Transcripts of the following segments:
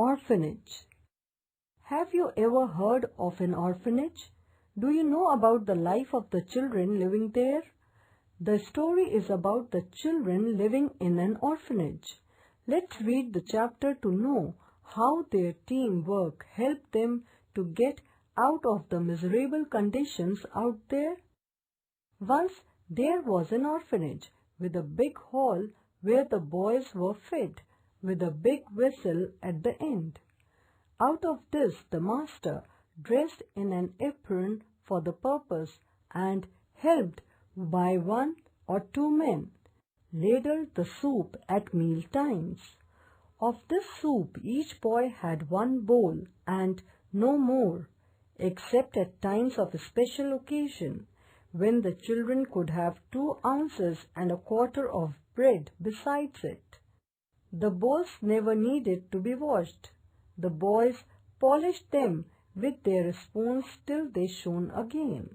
Orphanage. Have you ever heard of an orphanage? Do you know about the life of the children living there? The story is about the children living in an orphanage. Let's read the chapter to know how their teamwork helped them to get out of the miserable conditions out there. Once there was an orphanage with a big hall where the boys were fed, with a big whistle at the end. Out of this the master, dressed in an apron for the purpose and helped by 1 or 2 men, ladled the soup at meal times. Of this soup each boy had 1 bowl and no more, except at times of a special occasion, when the children could have 2 ounces and a quarter of bread besides it. The bowls never needed to be washed. The boys polished them with their spoons till they shone again.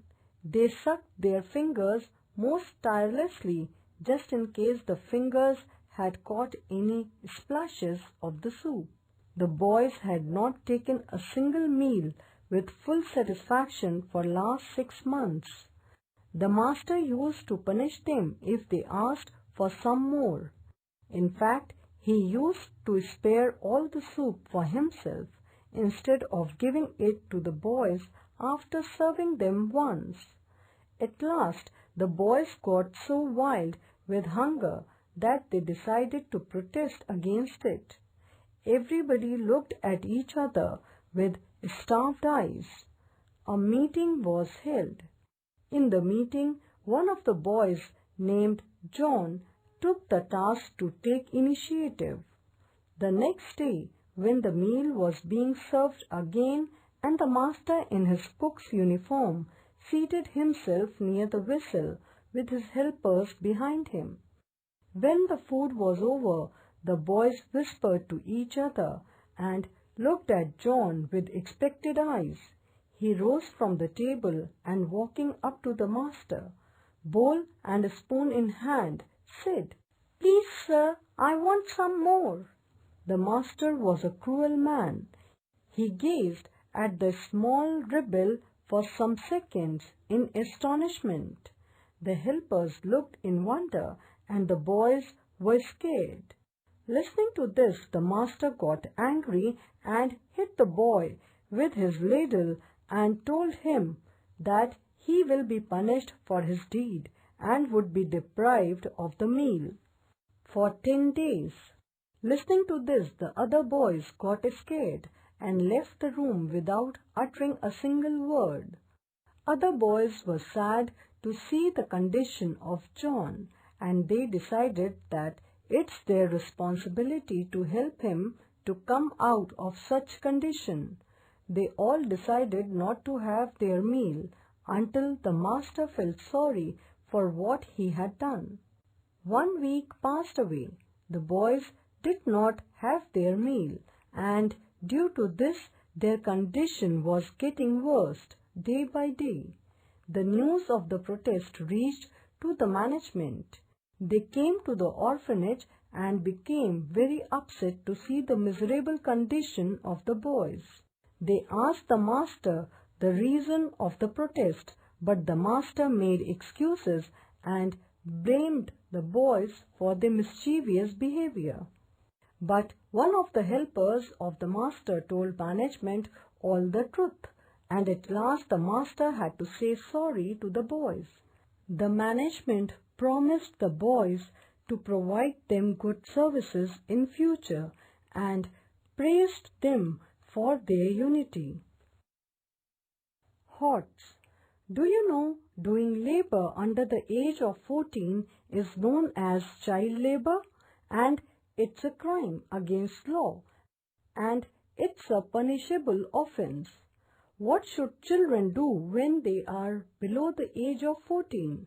They sucked their fingers most tirelessly, just in case the fingers had caught any splashes of the soup. The boys had not taken a single meal with full satisfaction for last 6 months. The master used to punish them if they asked for some more. In fact, he used to spare all the soup for himself instead of giving it to the boys after serving them once. At last, the boys got so wild with hunger that they decided to protest against it. Everybody looked at each other with starved eyes. A meeting was held. In the meeting, one of the boys, named John, took the task to take initiative. The next day, when the meal was being served again and the master in his cook's uniform seated himself near the whistle with his helpers behind him. When the food was over, the boys whispered to each other and looked at John with expectant eyes. He rose from the table and, walking up to the master, bowl and a spoon in hand, said, "Please, sir, I want some more." The master was a cruel man. He gazed at the small rebel for some seconds in astonishment. The helpers looked in wonder and the boys were scared. Listening to this, the master got angry and hit the boy with his ladle and told him that he will be punished for his deed and would be deprived of the meal for 10 days. Listening to this, the other boys got scared and left the room without uttering a single word. Other boys were sad to see the condition of John, and they decided that it's their responsibility to help him to come out of such condition. They all decided not to have their meal until the master felt sorry for what he had done. 1 week passed away. The boys did not have their meal, and due to this their condition was getting worse day by day. The news of the protest reached to the management. They came to the orphanage and became very upset to see the miserable condition of the boys. They asked the master the reason of the protest, but the master made excuses and blamed the boys for their mischievous behavior. But one of the helpers of the master told management all the truth, and at last the master had to say sorry to the boys. The management promised the boys to provide them good services in future and praised them for their unity. Hordes. Do you know doing labor under the age of 14 is known as child labor, and it's a crime against law, and it's a punishable offense. What should children do when they are below the age of 14?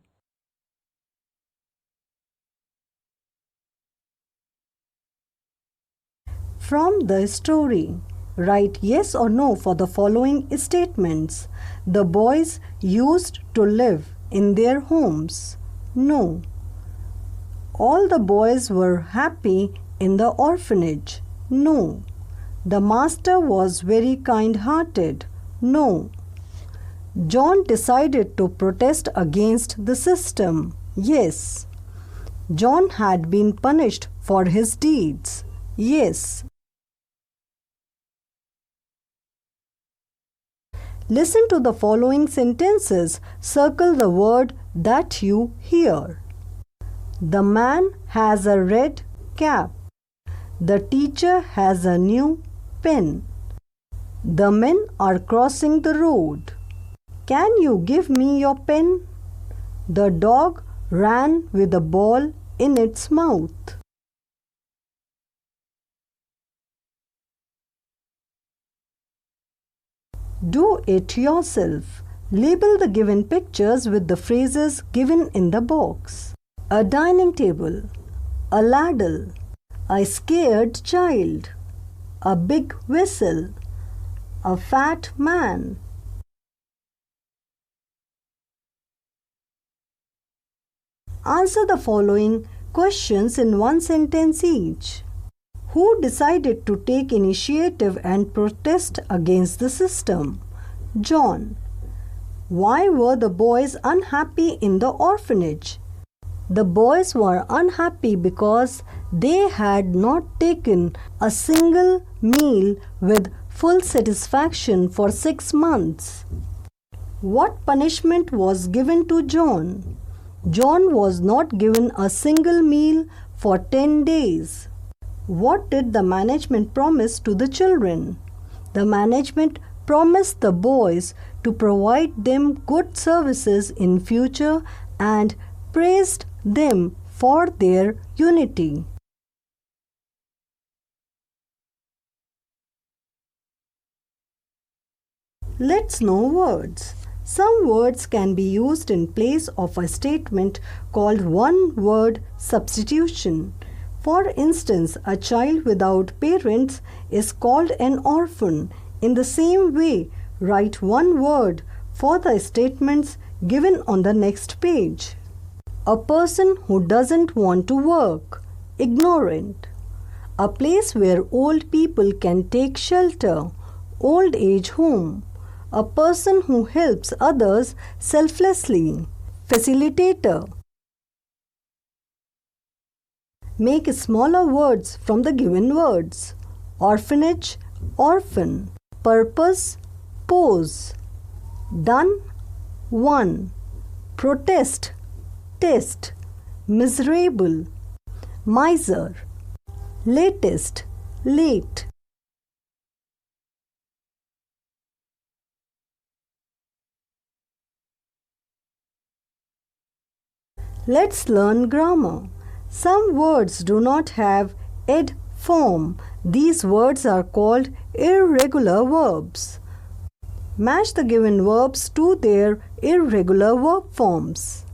From the story, write yes or no for the following statements. The boys used to live in their homes. No. All the boys were happy in the orphanage. No. The master was very kind-hearted. No. John decided to protest against the system. Yes. John had been punished for his deeds. Yes. Listen to the following sentences. Circle the word that you hear. The man has a red cap. The teacher has a new pen. The men are crossing the road. Can you give me your pen? The dog ran with a ball in its mouth. Do it yourself. Label the given pictures with the phrases given in the box. A dining table, a ladle, a scared child, a big whistle, a fat man. Answer the following questions in one sentence each. Who decided to take initiative and protest against the system? John. Why were the boys unhappy in the orphanage? The boys were unhappy because they had not taken a single meal with full satisfaction for 6 months. What punishment was given to John? John was not given a single meal for 10 days. What did the management promise to the children? The management promised the boys to provide them good services in future and praised them for their unity. Let's know words. Some words can be used in place of a statement called one-word substitution. For instance, a child without parents is called an orphan. In the same way, write one word for the statements given on the next page. A person who doesn't want to work, ignorant. A place where old people can take shelter, old age home. A person who helps others selflessly, facilitator. Make smaller words from the given words. Orphanage, orphan. Purpose, pose. Done, one. Protest, test. Miserable, miser. Latest, late. Let's learn grammar. Some words do not have ed form. These words are called irregular verbs. Match the given verbs to their irregular verb forms.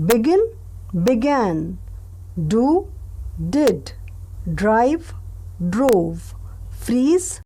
Begin, began. Do, did. Drive, drove. Freeze,